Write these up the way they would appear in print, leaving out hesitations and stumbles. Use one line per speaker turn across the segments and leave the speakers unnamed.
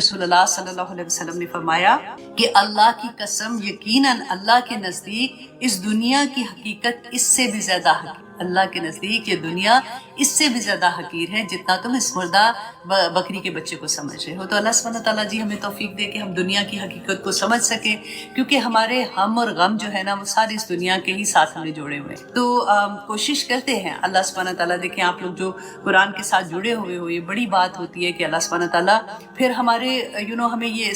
رسول اللہ صلی اللہ علیہ وسلم نے فرمایا کہ اللہ کی قسم یقیناً اللہ کے نزدیک اس دنیا کی حقیقت اس سے بھی زیادہ حقیقت، اللہ کے نزدیک یہ دنیا اس سے بھی زیادہ حقیر ہے جتنا تم اس مردہ بکری کے بچے کو سمجھ رہے ہو۔ تو اللہ سبحانہ تعالیٰ جی ہمیں توفیق دے کہ ہم دنیا کی حقیقت کو سمجھ سکیں، کیونکہ ہمارے ہم اور غم جو ہے نا وہ سارے اس دنیا کے ہی ساتھ ہمیں جوڑے ہوئے ہیں۔ تو کوشش کرتے ہیں اللہ سبحانہ تعالیٰ، دیکھیں آپ لوگ جو قرآن کے ساتھ جڑے ہوئے ہو، یہ بڑی بات ہوتی ہے کہ اللہ سبحانہ تعالیٰ پھر ہمارے ہمیں یہ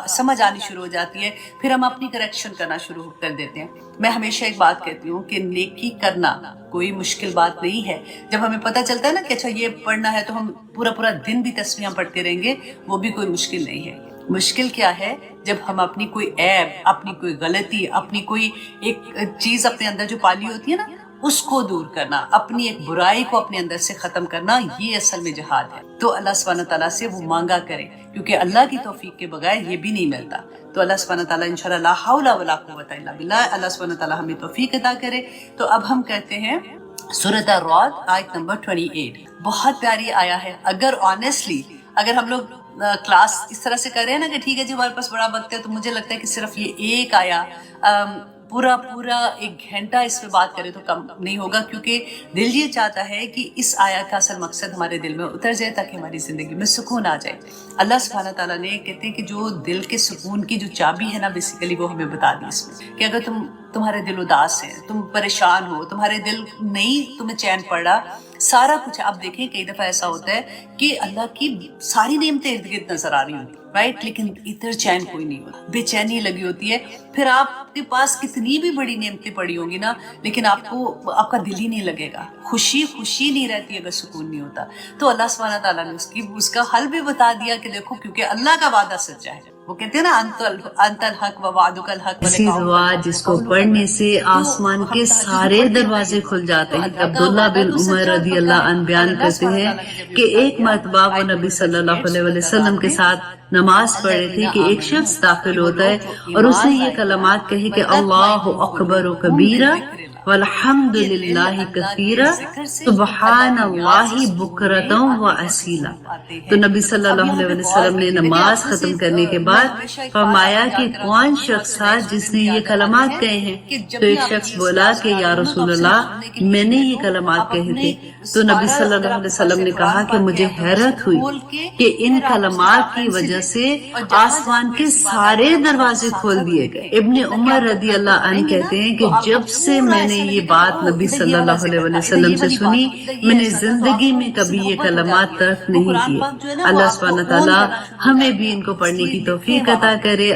سمجھ آنی شروع ہو جاتی ہے، پھر ہم اپنی کریکشن کرنا شروع کر دیتے ہیں۔ میں ہمیشہ ایک بات کہتی ہوں کہ نیکی کرنا کوئی مشکل بات نہیں ہے۔ جب ہمیں پتہ چلتا ہے نا کہ اچھا یہ پڑھنا ہے تو ہم پورا دن بھی تسبیحاں پڑھتے رہیں گے، وہ بھی کوئی مشکل نہیں ہے۔ مشکل کیا ہے؟ جب ہم اپنی کوئی عیب، اپنی کوئی غلطی، اپنی کوئی ایک چیز اپنے اندر جو پالی ہوتی ہے نا اس کو دور کرنا، اپنی ایک برائی کو اپنے اندر سے ختم کرنا، یہ اصل میں جہاد ہے۔ تو اللہ سبحانہ تعالیٰ سے وہ مانگا کرے، کیونکہ اللہ کی توفیق کے بغیر یہ بھی نہیں ملتا۔ تو اللہ سبحانہ تعالیٰ انشاءاللہ لا حول ولا قوت الا باللہ، اللہ سبحانہ تعالیٰ ہمیں توفیق عطا کرے۔ تو اب ہم کرتے ہیں سورۃ الرعد آیت نمبر 28۔ بہت پیاری آیا ہے۔ اگر ہم لوگ کلاس اس طرح سے کر رہے ہیں نا کہ ٹھیک ہے جی ہمارے پاس بڑا وقت ہے، تو مجھے لگتا ہے کہ صرف یہ ایک آیا پورا 1 گھنٹہ اس پہ بات کرے تو کم نہیں ہوگا، کیونکہ دل یہ چاہتا ہے کہ اس آیت کا اصل مقصد ہمارے دل میں اتر جائے تاکہ ہماری زندگی میں سکون آ جائے۔ اللہ سبحانہ تعالیٰ نے کہتے ہیں کہ جو دل کے سکون کی جو چابی ہے نا بیسیکلی وہ ہمیں بتا دی اس میں، کہ اگر تمہارے دل اداس ہے، تم پریشان ہو، تمہارے دل نہیں تمہیں چین پڑ رہا، سارا کچھ آپ دیکھیں کئی دفعہ ایسا ہوتا ہے کہ اللہ کی ساری نعمتیں ارد گرد نظر آ رہی ہوتی رائٹ، لیکن ادھر چین کوئی نہیں ہوتا، بے چینی لگی ہوتی ہے۔ پھر آپ کے پاس کتنی بھی بڑی نعمتیں پڑی ہوں گی نا، لیکن آپ کا دل ہی نہیں لگے گا، خوشی نہیں رہتی اگر سکون نہیں ہوتا۔ تو اللہ سبحانہ تعالیٰ نے اس کا حل بھی بتا دیا کہ دیکھو کیونکہ اللہ کا وعدہ سچا ہے، وہ کہتے ہیں نا انت الحق و وعدک الحق،
ایسی دعا جس کو پڑھنے سے آسمان کے سارے دروازے کھل جاتے ہیں۔ عبداللہ بن عمر رضی اللہ عنہ بیان کرتے ہیں کہ ایک مرتبہ وہ نبی صلی اللہ علیہ وسلم کے ساتھ نماز پڑھ رہے تھے کہ ایک شخص داخل ہوتا ہے اور اس نے یہ کلمات کہی کہ اللہ اکبر و کبیرہ والحمد للہ کثیرا سبحان اللہ بکرۃ و اصیلا۔ تو نبی صلی اللہ علیہ وسلم نے نماز ختم کرنے کے بعد فرمایا کہ کون شخص تھا جس نے یہ کلمات کہے ہیں؟ تو ایک شخص بولا کہ یا رسول اللہ میں نے یہ کلمات کہے تھے۔ تو نبی صلی اللہ علیہ وسلم نے کہا کہ مجھے حیرت ہوئی کہ ان کلمات کی وجہ سے آسمان کے سارے دروازے کھول دیے گئے۔ ابن عمر رضی اللہ عنہ کہتے ہیں کہ جب سے میں نے یہ بات نبی صلی اللہ علیہ وسلم سے سنی، میں نے زندگی میں کبھی یہ کلمات ترک نہیں کیے۔ اللہ سبحانہ تعالیٰ ہمیں بھی ان کو پڑھنے کی توفیق عطا کرے۔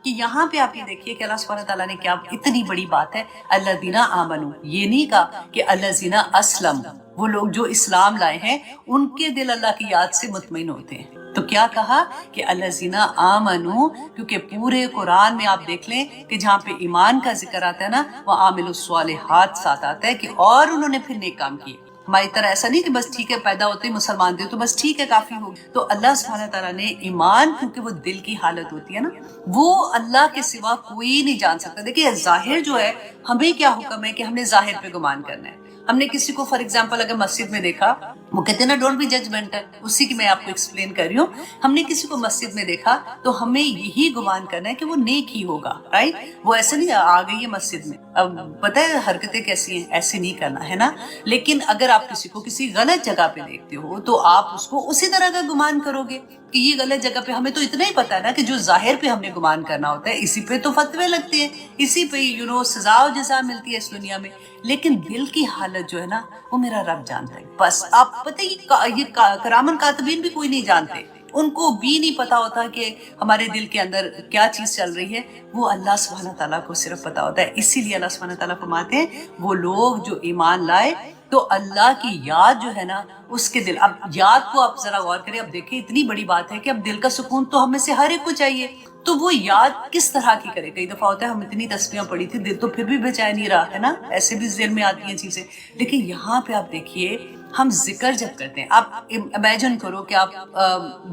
کہ یہاں پہ آپ یہ دیکھیے کہ اللہ سبحانہ تعالیٰ نے کیا اتنی بڑی بات ہے، الذین آمنوا، یہ نہیں کہا کہ الذین اسلموا، وہ لوگ جو اسلام لائے ہیں ان کے دل اللہ کی یاد سے مطمئن ہوتے ہیں۔ تو کیا کہا کہ الذین آمنوا، کیونکہ پورے قرآن میں آپ دیکھ لیں کہ جہاں پہ ایمان کا ذکر آتا ہے نا وہ عاملوا الصالحات ساتھ آتا ہے کہ اور انہوں نے پھر نیک کام کیے۔ ہماری طرح ایسا نہیں کہ بس ٹھیک ہے پیدا ہوتے ہی مسلمان تھے تو بس ٹھیک ہے کافی ہو گیا۔ تو اللہ سبحانہ تعالیٰ نے ایمان، کیونکہ وہ دل کی حالت ہوتی ہے نا، وہ اللہ کے سوا کوئی نہیں جان سکتا۔ دیکھیے ظاہر جو ہے، ہمیں کیا حکم ہے کہ ہم نے ظاہر پہ گمان کرنا ہے۔ ہم نے کسی کو فار ایگزامپل اگر مسجد میں دیکھا، وہ کہتے ہیں نا ڈونٹ بی ججمنٹل، اسی کی میں آپ کو ایکسپلین کر رہی ہوں۔ ہم نے کسی کو مسجد میں دیکھا تو ہمیں یہی گمان کرنا ہے کہ وہ نیک ہی ہوگا، رائٹ؟ وہ ایسے نہیں آ گئی ہے مسجد میں، اب پتہ ہے حرکتیں کیسی ہیں، ایسے نہیں کرنا ہے نا۔ لیکن اگر آپ کسی کو کسی غلط جگہ پہ دیکھتے ہو تو آپ اس کو اسی طرح کا گمان کرو گے کہ یہ غلط جگہ پہ۔ ہمیں تو اتنا ہی پتا ہے نا کہ جو ظاہر پہ ہم نے گمان کرنا ہوتا ہے اسی پہ تو فتوے لگتے ہیں، اسی پہ سزا و جزا ملتی ہے اس دنیا میں۔ لیکن دل کی حالت جو ہے نا وہ میرا رب جانتا ہے۔ بس آپ پتہ یہ کرامن کاتبین بھی کوئی نہیں جانتے، ان کو بھی نہیں پتا ہوتا کہ ہمارے دل کے اندر کیا چیز چل رہی ہے، وہ اللہ سبحانہ تعالیٰ کو صرف پتا ہوتا ہے۔ اسی لیے اللہ سبحانہ تعالیٰ فرماتے ہیں وہ لوگ جو ایمان لائے تو اللہ کی یاد جو ہے نا اس کے دل، اب یاد کو آپ ذرا غور کریں، اب دیکھیں اتنی بڑی بات ہے کہ اب دل کا سکون تو ہم میں سے ہر ایک کو چاہیے، تو وہ یاد کس طرح کی کرے؟ کئی دفعہ ہوتا ہے ہم اتنی تسبیحاں پڑھی تھی، دل تو پھر بھی بے چین نہیں رہا ہے نا، ایسے بھی ذہن میں آتی ہیں چیزیں۔ لیکن یہاں پہ آپ دیکھیے ہم ذکر جب کرتے ہیں, آپ امیجن کرو کہ آپ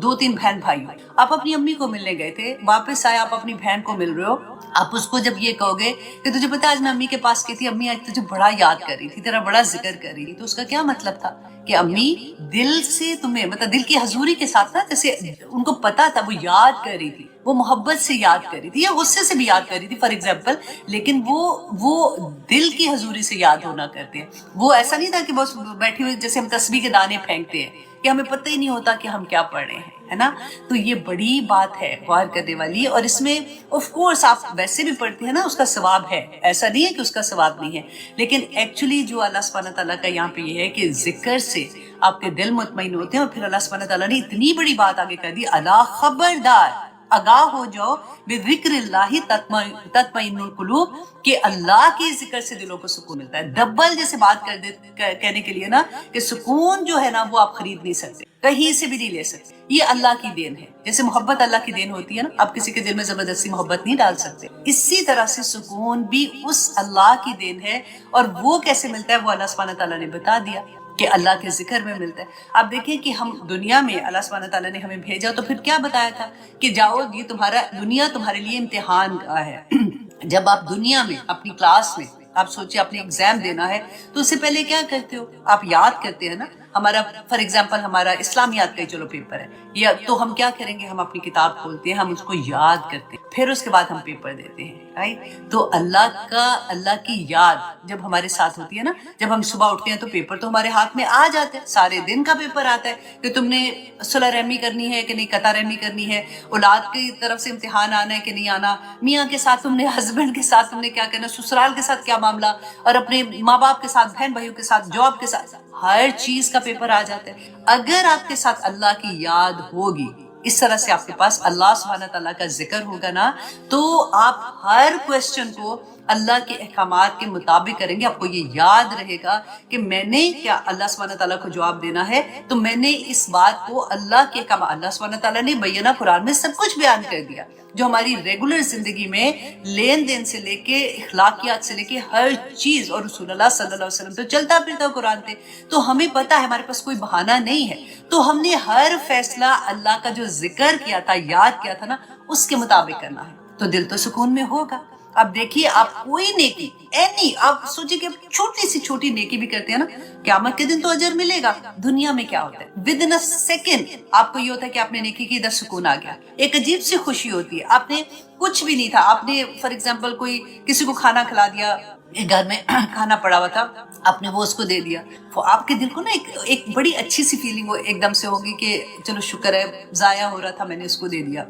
2-3 بہن بھائی ہو, آپ اپنی امی کو ملنے گئے تھے, واپس آئے آپ اپنی بہن کو مل رہے ہو, آپ اس کو جب یہ کہو گے کہ تجھے پتا آج میں امی کے پاس گئی تھی, امی آج تجھے بڑا یاد کر رہی تھی, تیرا بڑا ذکر کر رہی تھی, تو اس کا کیا مطلب تھا کہ امی دل سے تمہیں, مطلب دل کی حضوری کے ساتھ نا, جیسے ان کو پتا تھا وہ یاد کر رہی تھی, وہ محبت سے یاد کر رہی تھی یا غصے سے بھی یاد کر رہی تھی فار ایگزامپل, لیکن وہ دل کی حضوری سے یاد ہونا کرتے ہیں. وہ ایسا نہیں تھا کہ بس بیٹھی ہوئی جیسے ہم تسبیح کے دانے پھینکتے ہیں کہ ہمیں پتہ ہی نہیں ہوتا کہ ہم کیا پڑھ رہے ہیں, ہے نا. تو یہ بڑی بات ہے غور کرنے والی, اور اس میں آف کورس آپ ویسے بھی پڑھتے ہیں نا, اس کا ثواب ہے, ایسا نہیں ہے کہ اس کا ثواب نہیں ہے, لیکن ایکچولی جو اللہ سبحانہ تعالیٰ کا یہاں پہ یہ ہے کہ ذکر سے آپ کے دل مطمئن ہوتے ہیں. اور پھر اللہ سبحانہ تعالیٰ نے اتنی بڑی بات آگے کر دی, الا خبردار, آگاہ ہو جاؤ, بذکر اللہ تطمئن القلوب, کہ اللہ کے ذکر سے دلوں کو سکون ملتا ہے. ڈبل جیسے بات کہنے کے لیے نا, کہ سکون جو ہے نا وہ آپ خرید نہیں سکتے, کہیں سے بھی نہیں لے سکتے, یہ اللہ کی دین ہے. جیسے محبت اللہ کی دین ہوتی ہے نا, آپ کسی کے دل میں زبردستی محبت نہیں ڈال سکتے, اسی طرح سے سکون بھی اس اللہ کی دین ہے. اور وہ کیسے ملتا ہے وہ اللہ سبحانہ تعالیٰ نے بتا دیا کہ اللہ کے ذکر میں ملتا ہے. آپ دیکھیں کہ ہم دنیا میں اللہ سبحانہ تعالیٰ نے ہمیں بھیجا تو پھر کیا بتایا تھا کہ جاؤ, یہ تمہارا دنیا تمہارے لیے امتحان کا ہے. جب آپ دنیا میں اپنی کلاس میں آپ سوچیں اپنے ایگزام دینا ہے تو اس سے پہلے کیا کرتے ہو, آپ یاد کرتے ہیں نا. ہمارا فار ایگزامپل ہمارا اسلامیات کا چلو پیپر ہے, یا تو ہم کیا کریں گے, ہم اپنی کتاب کھولتے ہیں, ہم اس کو یاد کرتے ہیں, پھر اس کے بعد ہم پیپر دیتے ہیں, رائٹ. تو اللہ کی یاد جب ہمارے ساتھ ہوتی ہے نا, جب ہم صبح اٹھتے ہیں تو پیپر تو ہمارے ہاتھ میں آ جاتے ہیں, سارے دن کا پیپر آتا ہے کہ تم نے صلح رحمی کرنی ہے کہ نہیں, قطع رحمی کرنی ہے, اولاد کی طرف سے امتحان آنا ہے کہ نہیں آنا, میاں کے ساتھ تم نے, ہسبینڈ کے ساتھ تم نے کیا کرنا, سسرال کے ساتھ کیا معاملہ, اور اپنے ماں باپ کے ساتھ, بہن بھائیوں کے ساتھ, جاب کے ساتھ, ہر چیز کا پیپر آ جاتا ہے. اگر آپ کے ساتھ اللہ کی یاد ہوگی, اس طرح سے آپ کے پاس اللہ سبحانہ تعالیٰ کا ذکر ہوگا نا, تو آپ ہر کوشچن کو اللہ کے احکامات کے مطابق کریں گے. آپ کو یہ یاد رہے گا کہ میں نے کیا اللہ سبحانہ تعالیٰ کو جواب دینا ہے, تو میں نے اس بات کو اللہ کے احکامات, اللہ سبحانہ تعالیٰ نے بینہ قرآن میں سب کچھ بیان کر دیا, جو ہماری ریگولر زندگی میں لین دین سے لے کے اخلاقیات سے لے کے ہر چیز, اور رسول اللہ صلی اللہ علیہ وسلم تو چلتا پھرتا قرآن تھے, تو ہمیں پتا ہے, ہمارے پاس کوئی بہانہ نہیں ہے. تو ہم نے ہر فیصلہ اللہ کا جو ذکر کیا تھا, یاد کیا تھا نا, اس کے مطابق کرنا ہے, تو دل تو سکون میں ہوگا. اب دیکھیے, آپ کوئی نیکی آپ سوچیں کہ چھوٹی سی چھوٹی نیکی بھی کرتے ہیں نا, قیامت کے دن تو اجر ملے گا. دنیا میں کیا ہوتا ہے, ود ان سیکنڈ آپ کو یہ ہوتا ہے کہ آپ نے نیکی کی, ادھر سکون آ گیا, ایک عجیب سی خوشی ہوتی ہے. آپ نے کچھ بھی نہیں تھا, آپ نے فار ایگزامپل کوئی کسی کو کھانا کھلا دیا, گھر میں کھانا پڑا ہوا تھا, آپ نے وہ اس کو دے دیا, تو آپ کے دل کو نا ایک بڑی اچھی سی فیلنگ ایک دم سے ہوگی کہ چلو شکر ہے, ضائع ہو رہا تھا, میں نے اس کو دے دیا.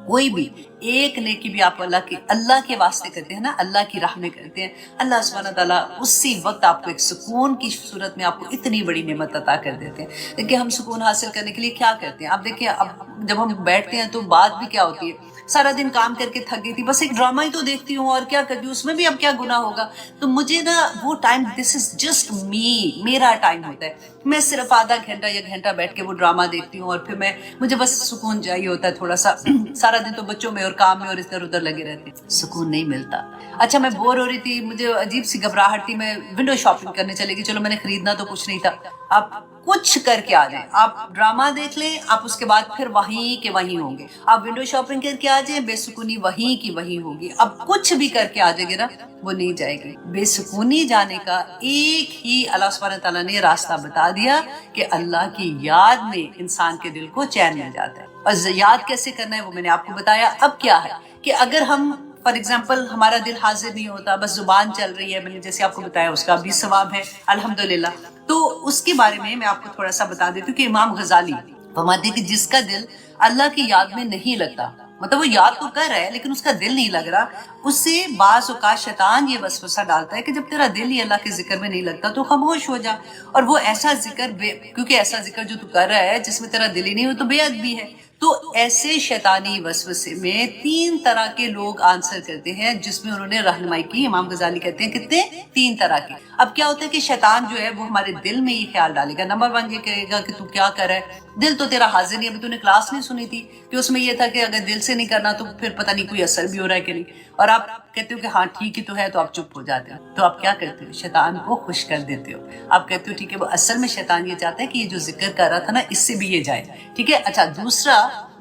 کوئی بھی ایک نیکی بھی آپ اللہ کے واسطے کرتے ہیں نا, اللہ کی راہ میں کرتے ہیں, اللہ سبحانہ تعالیٰ اسی وقت آپ کو ایک سکون کی صورت میں آپ کو اتنی بڑی نعمت عطا کر دیتے ہیں. لیکن ہم سکون حاصل کرنے کے لیے کیا کرتے ہیں, آپ دیکھیں, اب جب ہم بیٹھتے ہیں تو بات بھی کیا ہوتی ہے, سارا دن کام کر کے تھک گئی تھی, بس ایک ڈرامہ ہی تو دیکھتی ہوں, اور کیا کرتی ہوں, اس میں بھی اب کیا گناہ ہوگا. تو مجھے نا وہ ٹائم, دس از جسٹ می, میرا ٹائم ہوتا ہے, میں صرف آدھا گھنٹہ یا گھنٹہ بیٹھ کے وہ ڈرامہ دیکھتی ہوں, اور پھر مجھے بس سکون چاہیے ہوتا ہے تھوڑا سا. سارا دن تو بچوں میں اور کام میں اور ادھر ادھر لگے رہتے ہیں, سکون نہیں ملتا. اچھا, میں بور ہو رہی تھی, مجھے عجیب سی گھبراہٹ تھی, میں ونڈو شاپنگ کرنے چلے گی, چلو میں نے خریدنا تو کچھ نہیں تھا. آپ کچھ کر کے آ جائیں, آپ ڈرامہ دیکھ لیں, آپ اس کے بعد پھر وہیں کے وہیں ہوں گے. آپ ونڈو شاپنگ کر کے آ جائیں, بے سکونی وہیں کی وہیں ہوگی. اب کچھ بھی کر کے آ جائیں گے نا, وہ نہیں جائے گی. بے سکونی جانے کا ایک ہی اللہ سبحانہ تعالیٰ نے راستہ بتا دیا کہ اللہ کی یاد میں انسان کے دل کو چین مل جاتا ہے. اور یاد کیسے کرنا ہے وہ میں نے آپ کو بتایا. اب کیا ہے کہ اگر ہم فار ایگزامپل ہمارا دل حاضر نہیں ہوتا, بس زبان چل رہی ہے, میں نے جیسے آپ کو بتایا اس کا بھی ثواب ہے الحمدللہ. تو اس کے بارے میں آپ کو تھوڑا سا بتا دیتی ہوں کہ امام غزالی فرماتے ہیں کہ جس کا دل اللہ کی یاد میں نہیں لگتا, مطلب وہ یاد تو کر رہا ہے لیکن اس کا دل نہیں لگ رہا, اس سے بعض اوقات شیطان یہ وسوسہ ڈالتا ہے کہ جب تیرا دل ہی اللہ کے ذکر میں نہیں لگتا تو خاموش ہو جا. اور وہ ایسا ذکر, کیونکہ ایسا ذکر جو تو کر رہا ہے جس میں تیرا دل ہی نہیں ہو تو بے ادبی ہے, تو ایسے شیطانی وسوسے میں 3 طرح کے لوگ آنسر کرتے ہیں جس میں انہوں نے رہنمائی کی. امام غزالی کہتے ہیں کتنے؟ 3 طرح کے. اب کیا ہوتا ہے کہ شیطان جو ہے وہ ہمارے دل میں یہ خیال ڈالے گا. نمبر 1 یہ کہے گا کہ تو کیا کر رہا ہے، دل تو تیرا حاضر نہیں. ابھی تو نے کلاس نہیں سنی تھی کہ اس میں یہ تھا کہ اگر دل سے نہیں کرنا تو پھر پتہ نہیں کوئی اثر بھی ہو رہا ہے کہ نہیں، اور آپ کہتے ہو کہ ہاں ٹھیک ہی تو ہے، تو آپ چپ ہو جاتے ہو. تو آپ کیا کرتے ہو؟ شیطان کو خوش کر دیتے ہو. آپ کہتے ہو ٹھیک ہے، وہ اصل میں شیطان یہ چاہتا ہے کہ یہ جو ذکر کر رہا تھا نا اس سے بھی یہ جائے. ٹھیک ہے. اچھا دوسرا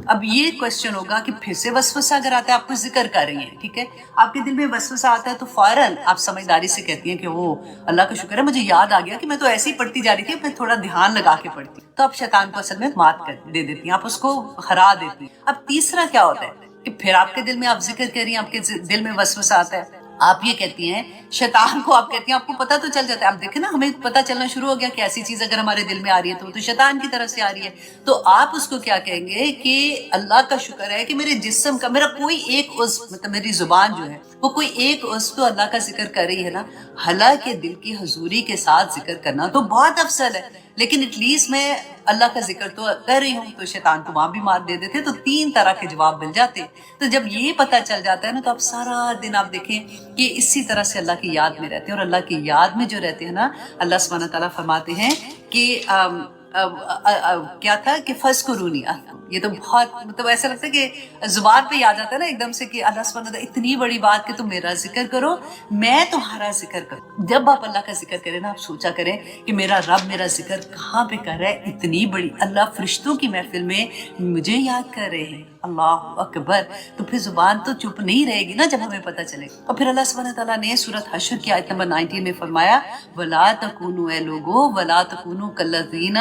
اب یہ کوشچن ہوگا کہ پھر سے وسوسہ اگر آتا ہے، آپ کچھ ذکر کر رہی ہیں، ٹھیک ہے، آپ کے دل میں وسوسہ آتا ہے تو فوراً آپ سمجھداری سے کہتی ہیں کہ وہ اللہ کا شکر ہے مجھے یاد آ گیا کہ میں تو ایسے ہی پڑھتی جا رہی تھی، پھر تھوڑا دھیان لگا کے پڑھتی. تو آپ شیطان کو اصل میں مات کر دے دیتی ہیں، آپ اس کو ہرا دیتی ہیں. اب تیسرا کیا ہوتا ہے کہ پھر آپ کے دل میں آپ ذکر کر رہی ہیں، آپ کے دل میں وسوسہ آتا ہے، آپ یہ کہتی ہیں شیطان کو، آپ کہتی ہیں آپ کو پتہ تو چل جاتا ہے. آپ دیکھیں نا ہمیں پتہ چلنا شروع ہو گیا کہ ایسی چیز اگر ہمارے دل میں آ رہی ہے تو شیطان کی طرف سے آ رہی ہے. تو آپ اس کو کیا کہیں گے کہ اللہ کا شکر ہے کہ میرے جسم کا میرا کوئی ایک عضو، مطلب میری زبان جو ہے وہ کوئی ایک عضو تو اللہ کا ذکر کر رہی ہے نا. حالانکہ دل کی حضوری کے ساتھ ذکر کرنا تو بہت افضل ہے، لیکن ایٹ لیسٹ میں اللہ کا ذکر تو کر رہی ہوں. تو شیطان کو وہاں بھی مار دے دیتے. تو 3 طرح کے جواب مل جاتے. تو جب یہ پتہ چل جاتا ہے نا تو آپ سارا دن آپ دیکھیں کہ اسی طرح سے اللہ کی یاد میں رہتے ہیں. اور اللہ کی یاد میں جو رہتے ہیں نا، اللہ سبحانہ تعالیٰ فرماتے ہیں کہ کیا تھا کہ فَاذْكُرُونِی. یہ تو بہت مطلب ایسا لگتا ہے کہ زبان پہ یاد آتا ہے نا ایک دم سے کہ اللہ سبحانہ تعالیٰ اتنی بڑی بات کہ تم میرا ذکر کرو میں تمہارا ذکر کروں. جب آپ اللہ کا ذکر کریں نا، آپ سوچا کریں کہ میرا رب میرا ذکر کہاں پہ کر رہا ہے. اتنی بڑی اللہ فرشتوں کی محفل میں مجھے یاد کر رہے ہیں. اللہ اکبر. تو پھر زبان تو چپ نہیں رہے گی نا جب ہمیں پتہ چلے. اور پھر اللہ سبحانہ تعالیٰ نے سورۃ حشر کی آیت نمبر 19 میں فرمایا وَلَا تَكُونُوا، اے لوگو وَلَا تَكُونُوا كَالَّذِينَ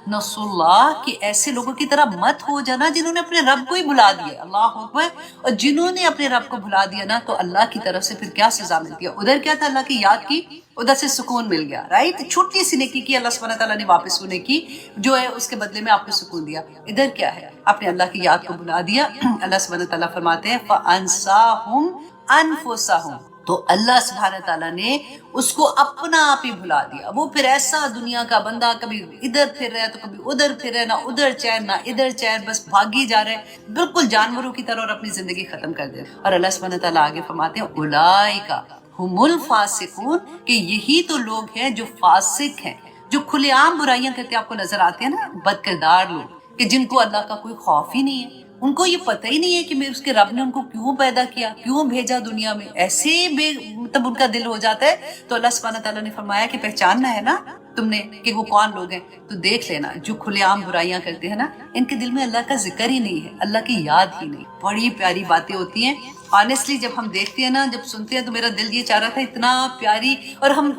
نَسُوا اللَّهَ، کہ ایسے لوگوں کی طرح مت ہو جانا جنہوں نے اپنے رب کو ہی بھلا دیا. اللہ اکبر. اور جنہوں نے اپنے رب کو بھلا دیا نا تو اللہ کی طرف سے پھر کیا سزا ملتی ہے. ادھر کیا تھا، اللہ کی یاد کی، ادھر سے سکون مل گیا. رائٹ، چھوٹی سی نیکی کی اللہ سبحانہ تعالیٰ نے واپس ہونے کی جو ہے اس کے بدلے میں آپ کو سکون دیا. ادھر کیا ہے، آپ نے اللہ کی یاد کو بھلا دیا. اللہ سبحانہ تعالیٰ فرماتے ہیں فَأَنسَاهُمْ أَنفُسَهُمْ، تو اللہ سبحانہ تعالیٰ نے اس کو اپنا آپ ہی بھلا دیا. وہ پھر ایسا دنیا کا بندہ کبھی ادھر پھر رہا ہے تو کبھی ادھر پھر رہا ہے، نہ ادھر چین نہ ادھر چین، بس بھاگی جا رہے ہیں بالکل جانوروں کی طرح، اور اپنی زندگی ختم کر دے. اور اللہ سبحانہ تعالیٰ آگے فرماتے ہیں اولئک ہم الفاسقون، کہ یہی تو لوگ ہیں جو فاسق ہیں، جو کھلے عام برائیاں کرتے آپ کو نظر آتے ہیں نا، بد کردار لوگ کہ جن کو اللہ کا کوئی خوف ہی نہیں ہے. ان کو یہ پتہ ہی نہیں ہے کہ اس کے رب نے ان کو کیوں پیدا کیا، کیوں بھیجا دنیا میں. ایسے بے مطلب ان کا دل ہو جاتا ہے. تو اللہ سبحانہ تعالیٰ نے فرمایا کہ پہچاننا ہے نا تم نے کہ وہ کون لوگ ہیں، تو دیکھ لینا جو کھلے عام برائیاں کرتے ہیں نا ان کے دل میں اللہ کا ذکر ہی نہیں ہے، اللہ کی یاد ہی نہیں. بڑی پیاری باتیں ہوتی ہیں. آنیسٹلی جب ہم دیکھتے ہیں نا، جب سنتے ہیں تو میرا دل یہ چاہ رہا تھا اتنا پیاری. اور ہم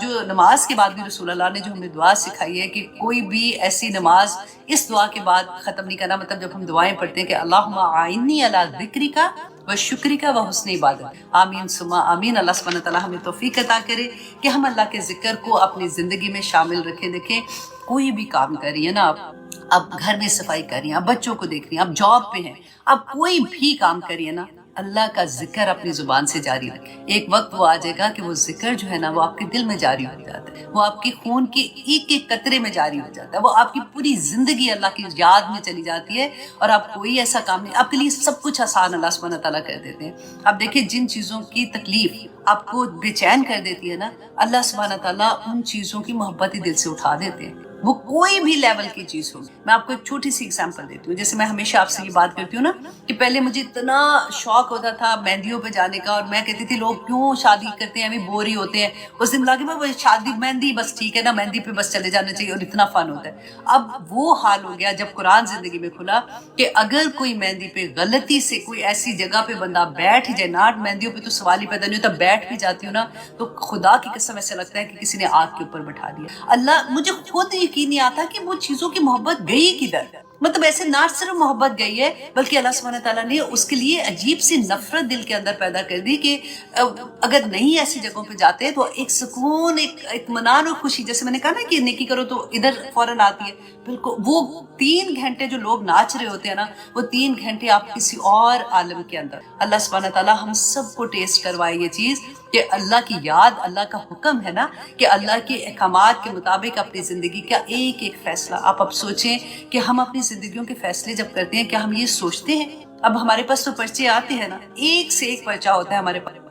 جو نماز کے بعد بھی رسول اللہ نے جو ہمیں دعا سکھائی ہے کہ کوئی بھی ایسی نماز اس دعا کے بعد ختم نہیں کرنا. مطلب جب ہم دعائیں پڑھتے ہیں کہ اللہم اعنی علی ذکرک و شکرک و حسن عبادت، آمین ثم آمین. اللہ سبحانہ تعالیٰ ہمیں توفیق عطا کرے کہ ہم اللہ کے ذکر کو اپنی زندگی میں شامل رکھیں. دیکھیں کوئی بھی کام کر رہی ہے نا آپ گھر میں صفائی کر رہی ہیں، آپ بچوں کو دیکھ رہی ہیں، آپ جاب پہ ہیں، آپ کوئی بھی کام کر رہی ہے نا، اللہ کا ذکر اپنی زبان سے جاری رکھیں. ایک وقت وہ آ جائے گا کہ وہ ذکر جو ہے نا وہ آپ کے دل میں جاری ہو جاتا ہے، وہ آپ کے خون کے ایک ایک قطرے میں جاری ہو جاتا ہے، وہ آپ کی پوری زندگی اللہ کی یاد میں چلی جاتی ہے. اور آپ کوئی ایسا کام نہیں، آپ کے لیے سب کچھ آسان اللہ سبحانہ تعالیٰ کر دیتے ہیں. آپ دیکھیں جن چیزوں کی تکلیف آپ کو بے چین کر دیتی ہے نا، اللہ سبحانہ تعالیٰ ان چیزوں کی محبت ہی دل سے اٹھا دیتے ہیں. وہ کوئی بھی لیول کی چیز ہو. میں آپ کو ایک چھوٹی سی اگزامپل دیتی ہوں. جیسے میں ہمیشہ آپ سے یہ بات کرتی ہوں نا کہ پہلے مجھے اتنا شوق ہوتا تھا مہندیوں پہ جانے کا، اور میں کہتی تھی لوگ کیوں شادی کرتے ہیں، ہمیں بور ہی ہوتے ہیں. اس دن لگے وہ شادی مہندی بس ٹھیک ہے نا، مہندی پہ بس چلے جانا چاہیے اور اتنا فن ہوتا ہے. اب وہ حال ہو گیا جب قرآن زندگی میں کھلا کہ اگر کوئی مہندی پہ غلطی سے کوئی ایسی جگہ پہ بندہ بیٹھ جائے، ناٹ مہندیوں پہ تو سوال ہی پیدا نہیں ہوتا، بیٹھ بھی جاتی ہوں نا تو خدا کی قسم ایسا لگتا ہے کہ کسی نے آگ کے اوپر بٹھا دیا. اللہ مجھے خود یقین نہیں آتا کہ وہ چیزوں کی محبت گئی کدھر. مطلب ایسے نہ صرف محبت گئی ہے بلکہ اللہ سبحانہ تعالیٰ نے اس کے لیے عجیب سی نفرت دل کے اندر پیدا کر دی کہ اگر نہیں ایسی جگہوں پہ جاتے تو ایک سکون، ایک اطمینان اور خوشی، جیسے میں نے کہا نا کہ نیکی کرو تو ادھر فوراً آتی ہے. بالکل وہ 3 گھنٹے جو لوگ ناچ رہے ہوتے ہیں نا، وہ 3 گھنٹے آپ کسی اور عالم کے اندر. اللہ سبحانہ تعالیٰ ہم سب کو ٹیسٹ کروائے یہ چیز کہ اللہ کی یاد، اللہ کا حکم ہے نا کہ اللہ کے احکامات کے مطابق اپنی زندگی کا ایک ایک فیصلہ. آپ اب سوچیں کہ ہم اپنی زندگیوں کے فیصلے جب کرتے ہیں، کیا ہم یہ سوچتے ہیں؟ اب ہمارے پاس تو پرچے آتے ہیں نا، ایک سے ایک پرچہ ہوتا ہے ہمارے پاس.